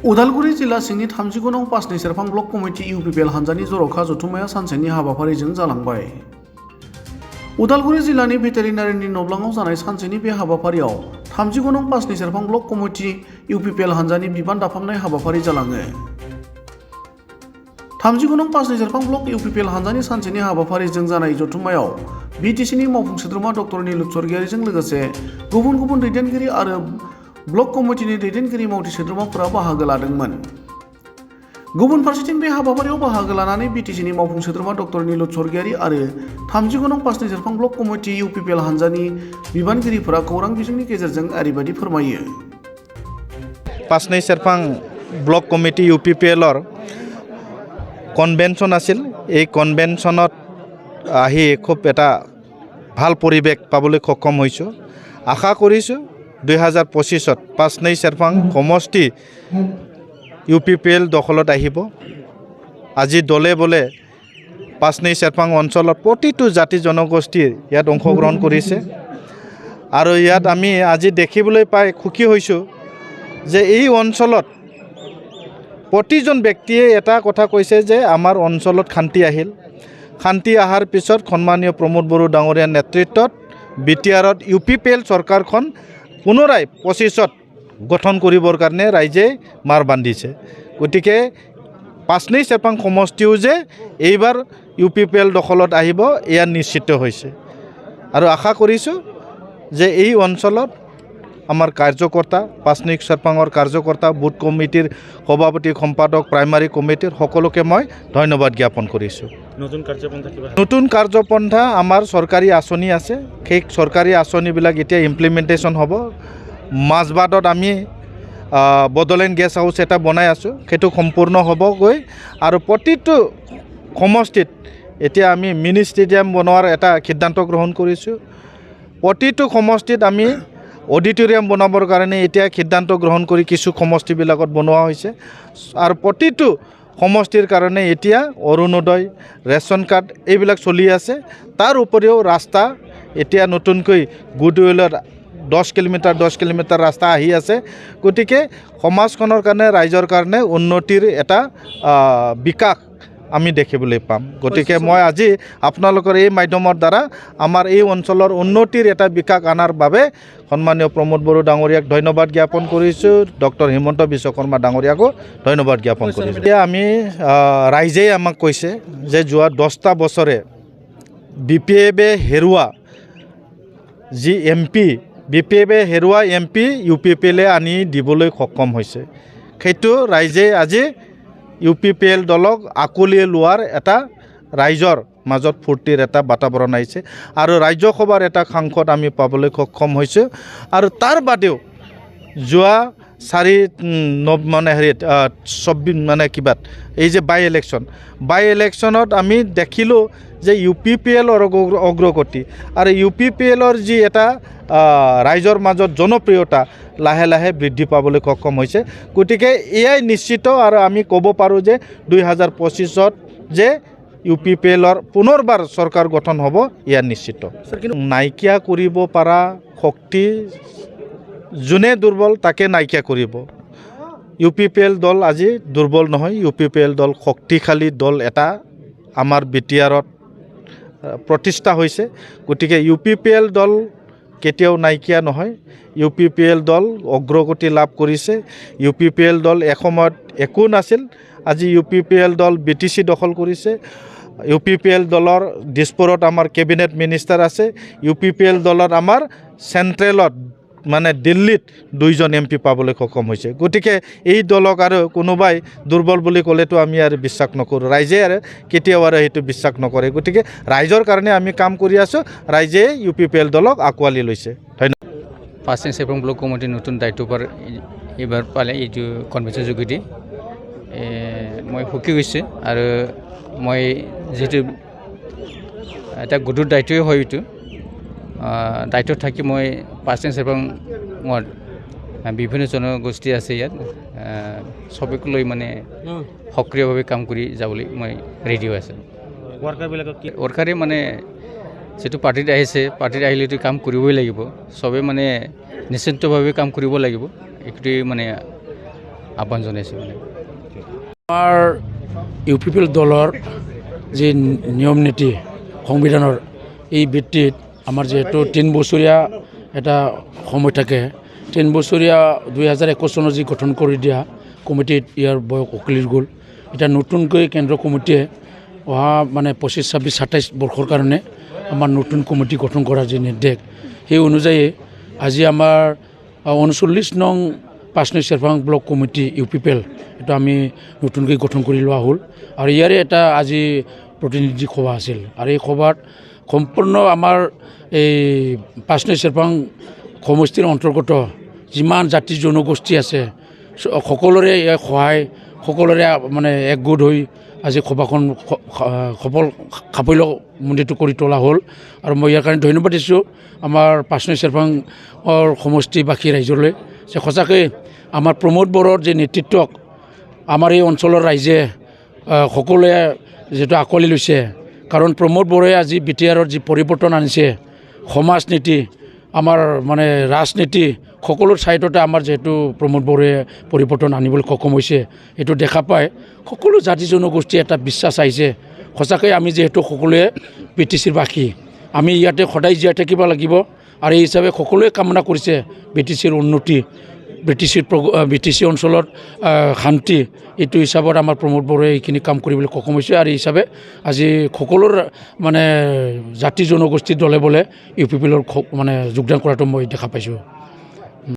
उदालगुरि जिल्ला सिंनि 39 नं पासनि सेरफां ब्लक कमिटि इउपिपिएल हान्जानि जर'खा जथुम्माया सानसेनि हाबाफारिजों जालांबाय। उदालगुरि जिल्लानि भेटेरिनारिनि नब्लाङाव जानाय सानसेनि बे हाबाफारियाव 39 नं पासनि सेरफां ब्लक कमिटि इउपिपिएल हान्जानि बिबान दाफामनाय हाबाफारि जालाङो। 39 नं पासनि सेरफां ब्लक इउपिपिएल हान्जानि सानसेनि हाबाफारिजों जानाय जथुम्मायाव बिटिसिनि मावफुं सोद्रोमा डक्टर नीलुत स्वर्गियारिजों लोगोसे गुबुन गुबुन दैदेनगिरि आरो ब्लक कमिटिनि दैदेनगिरि मावथि सोद्रोमाफोरा बाहागो लादोंमोन। गुबुन फारसेथिं बे हाबाफारियाव बाहागो लानानै बिटिसिनि मावफुं सोद्रोमा डक्टर नीलुत स्वर्गियारि आरो 39 नं पासनि सेरफां ब्लक कमिटि इउपिपिएल हान्जानि बिबानगिरिफोरा खौरां बिजोंनि गेजेरजों ओरैबायदि फोरमायो। पासनि सेरफां ब्लक कमिटि इउपिपिएलर कनभेनशन आसिल। এই কনভেনশনত আহি খুব এটা ভাল পৰিৱেশ পাবলৈ সক্ষম হৈছোঁ। আশা কৰিছোঁ 2025 পাঁচনেই চেৰফাং সমষ্টি ইউপিপিএল দখলত আহিব। আজি দলে বলে পাঁচনেই চেৰফাং অঞ্চলত প্ৰতিটো জাতি জনগোষ্ঠীৰ ইয়াত অংশগ্ৰহণ কৰিছে আৰু ইয়াত আমি আজি দেখিবলৈ পাই সুখী হৈছোঁ যে এই অঞ্চলত প্ৰতিজন ব্যক্তিয়ে এটা কথা কৈছে যে আমাৰ অঞ্চলত শান্তি আহিল। শান্তি অহাৰ পিছত সন্মানীয় প্ৰমোদ বড়ো ডাঙৰীয়াৰ নেতৃত্বত বিটিআৰত ইউপিপিএল চৰকাৰখন পুনৰাই 25ত গঠন কৰিবৰ কাৰণে ৰাইজে মাৰ বান্ধিছে। গতিকে পাঁচনেই চেৰফাং সমষ্টিও যে এইবাৰ ইউপিপিএল দখলত আহিব এয়া নিশ্চিত হৈছে আৰু আশা কৰিছোঁ যে এই অঞ্চলত আমাৰ কাৰ্যকৰ্তা পাঁচনেই চেৰফাঙৰ কাৰ্যকৰ্তা বুথ কমিটিৰ সভাপতি সম্পাদক প্ৰাইমাৰী কমিটিৰ সকলোকে মই ধন্যবাদ জ্ঞাপন কৰিছোঁ। নতুন কাৰ্যপন্থা আমাৰ চৰকাৰী আঁচনি আছে, সেই চৰকাৰী আঁচনিবিলাক এতিয়া ইমপ্লিমেণ্টেশ্যন হ'ব। মাজবাটত আমি বডলেণ্ড গেষ্ট হাউচ এটা বনাই আছোঁ, সেইটো সম্পূৰ্ণ হ'বগৈ আৰু প্ৰতিটো সমষ্টিত এতিয়া আমি মিনি ষ্টেডিয়াম বনোৱাৰ এটা সিদ্ধান্ত গ্ৰহণ কৰিছোঁ। প্ৰতিটো সমষ্টিত আমি অডিটৰিয়াম বনাবৰ কাৰণে এতিয়া সিদ্ধান্ত গ্ৰহণ কৰি কিছু সমষ্টিবিলাকত বনোৱা হৈছে আৰু প্ৰতিটো সমষ্টিৰ কাৰণে এতিয়া অৰুণোদয় ৰেচন কাৰ্ড এইবিলাক চলি আছে। তাৰ উপৰিও ৰাস্তা এতিয়া নতুনকৈ গুডউইলৰ 10 কিলোমিটাৰ ৰাস্তা আহি আছে। গতিকে সমাজখনৰ কাৰণে ৰাইজৰ কাৰণে উন্নতিৰ এটা বিকাশ আমি দেখিবলৈ পাম। গতিকে মই আজি আপোনালোকৰ এই মাধ্যমৰ দ্বাৰা আমাৰ এই অঞ্চলৰ উন্নতিৰ এটা বিকাশ আনাৰ বাবে সন্মানীয় প্ৰমোদ বড়ো ডাঙৰীয়াক ধন্যবাদ জ্ঞাপন কৰিছোঁ। ডক্টৰ হিমন্ত বিশ্ব শৰ্মা ডাঙৰীয়াকো ধন্যবাদ জ্ঞাপন কৰিছোঁ। এতিয়া আমি ৰাইজেই আমাক কৈছে যে যোৱা 10টা বছৰে বিপিএফে হেৰুৱা যি এমপি এমপি ইউপিপিএলে আনি দিবলৈ সক্ষম হৈছে। সেইটো ৰাইজে আজি ইউপিপিএল দলক আঁকোৱালি লোৱাৰ এটা ৰাইজৰ মাজত ফূৰ্তিৰ এটা বাতাবৰণ আহিছে আৰু ৰাজ্যসভাৰ এটা সাংসদ আমি পাবলৈ সক্ষম হৈছোঁ। আৰু তাৰ বাদেও যোৱা 24 কিবাত এই যে বাই ইলেকশ্যনত আমি দেখিলোঁ যে ইউপিপিএলৰ অগ্ৰগতি আৰু ইউপিপিএলৰ যি এটা ৰাইজৰ মাজত জনপ্ৰিয়তা লাহে লাহে বৃদ্ধি পাবলৈ সক্ষম হৈছে। গতিকে এয়াই নিশ্চিত আৰু আমি ক'ব পাৰোঁ যে 2025ত যে ইউপিপিএলৰ পুনৰবাৰ চৰকাৰ গঠন হ'ব এয়া নিশ্চিত। নাইকিয়া কৰিব পৰা শক্তি যোনে দুৰ্বল তাকে নাইকিয়া কৰিব। ইউপিপিএল দল আজি দুৰ্বল নহয়, ইউপিপিএল দল শক্তিশালী দল এটা আমাৰ বিটিআৰত প্ৰতিষ্ঠা হৈছে। গতিকে ইউপিপিএল দল কেতিয়াও নাইকিয়া নহয়। ইউপিপিএল দল অগ্ৰগতি লাভ কৰিছে। ইউপিপিএল দল এসময়ত একো নাছিল, আজি ইউপিপিএল দল বিটিচি দখল কৰিছে। ইউপিপিএল দলৰ দিছপুৰত আমাৰ কেবিনেট মিনিষ্টাৰ আছে। ইউপিপিএল দলত আমাৰ চেণ্ট্ৰেলত মানে দিল্লীত 2জন এমপি পাবলৈ সক্ষম হৈছে। গতিকে এই দলক আৰু কোনোবাই দুৰ্বল বুলি ক'লেতো আমি আৰু বিশ্বাস নকৰোঁ, ৰাইজে আৰু কেতিয়াও আৰু সেইটো বিশ্বাস নকৰে। গতিকে ৰাইজৰ কাৰণে আমি কাম কৰি আছোঁ, ৰাইজে ইউপিপিএল দলক আঁকোৱালি লৈছে। ধন্যবাদ। পাঁচনেই চেৰফাং ব্লক কমিটিৰ নতুন দায়িত্বভাৰ এইবাৰ পালে এইটো কনভেনশ্যন যোগেদি মই সুখী হৈছোঁ আৰু মই যিহেতু এটা গধুৰ দায়িত্বই হয়, এইটো দায়িত্বত থাকি মই পাঁচনেই চেৰফাঙত বিভিন্ন জনগোষ্ঠী আছে ইয়াত সবকে লৈ মানে সক্ৰিয়ভাৱে কাম কৰি যাবলৈ মই ৰেডি হৈ আছোঁ। ৱৰ্কাৰে মানে যেটো পাৰ্টিত আহিছে, পাৰ্টিত আহিলেতো কাম কৰিবই লাগিব, সবে মানে নিশ্চিন্তভাৱে কাম কৰিব লাগিব। একটু মানে আহ্বান জনাইছোঁ মানে আমাৰ ইউ পি পি এল দলৰ যি নিয়ম নীতি সংবিধানৰ এই ভিত্তিত আমাৰ যিহেতু 3 বছৰীয়া এটা সময় থাকে 3 বছৰীয়া 2021 চনত যি গঠন কৰি দিয়া কমিটিত ইয়াৰ বয়স উকলি গ'ল এতিয়া নতুনকৈ কেন্দ্ৰীয় কমিটিয়ে অহা মানে 25, 26, 27 বৰ্ষৰ কাৰণে আমাৰ নতুন কমিটি গঠন কৰাৰ যি নিৰ্দেশ সেই অনুযায়ী আজি আমাৰ 39 নং 5 নং Cherfang block committee U P P L এটা আমি নতুনকৈ গঠন কৰি লোৱা হ'ল আৰু ইয়াৰে এটা আজি প্ৰতিনিধি সভা আছিল আৰু এই সভাত সম্পূৰ্ণ আমাৰ এই 5 নং চেৰফাং সমষ্টিৰ অন্তৰ্গত যিমান জাতি জনগোষ্ঠী আছে সকলোৰে সহায় সকলোৰে মানে একগোট হৈ আজি সভাখন সফল সাফল্যমণ্ডিত কৰি তোলা হ'ল আৰু মই ইয়াৰ কাৰণে ধন্যবাদ দিছোঁ আমাৰ 5 নং চেৰফাঙৰ সমষ্টিবাসী ৰাইজলৈ যে সঁচাকৈ আমাৰ প্ৰমোদ বড়োৰ যে নেতৃত্বক আমাৰ এই অঞ্চলৰ ৰাইজে সকলোৱে যেটো আকোৱালি লৈছে কাৰণ প্ৰমোদ বড়োৱে আজি বিটিআৰৰ যি পৰিৱৰ্তন আনিছে সমাজ নীতি আমাৰ মানে ৰাজনীতি সকলো ছাইডতে আমাৰ যেহেতু প্ৰমোদ বড়োৱে পৰিৱৰ্তন আনিবলৈ সক্ষম হৈছে এইটো দেখা পায় সকলো জাতি জনগোষ্ঠী এটা বিশ্বাস আহিছে সঁচাকৈ আমি যেহেতু সকলোৱে বিটিচিৰ বাসী আমি ইয়াতে সদায় জীয়াই থাকিব লাগিব আৰু এই হিচাপে সকলোৱে কামনা কৰিছে বিটিচিৰ উন্নতি বিটিচি অঞ্চলত শান্তি এইটো হিচাপত আমাৰ প্ৰমোদ বড়োৱে এইখিনি কাম কৰিবলৈ সক্ষম হৈছে আৰু এই হিচাপে আজি সকলোৰ মানে জাতি জনগোষ্ঠীৰ দলে বলে ইউ পি পি এলৰ মানে যোগদান কৰাটো মই দেখা পাইছোঁ